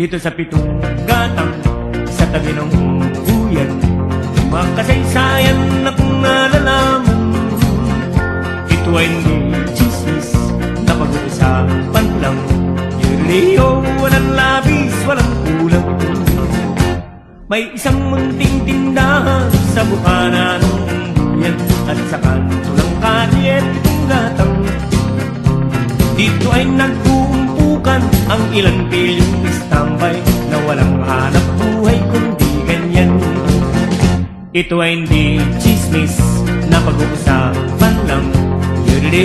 dito sa pitong gatang sa tabi ng buyan. Mga kasaysayan na kung nalalaman, ito ay hindi chismis na pag-uusapan lang. Yurleo, walang labis, walang kulang. May isang munting tindahan sa bukana ng buyan at sa kanto ng kalye pitong gatang. Dito ay nag-uumpukan ang ilang pilyong istambay na walang hanap buhay kundi ganyan. Ito ay hindi chismis na pag-uusapan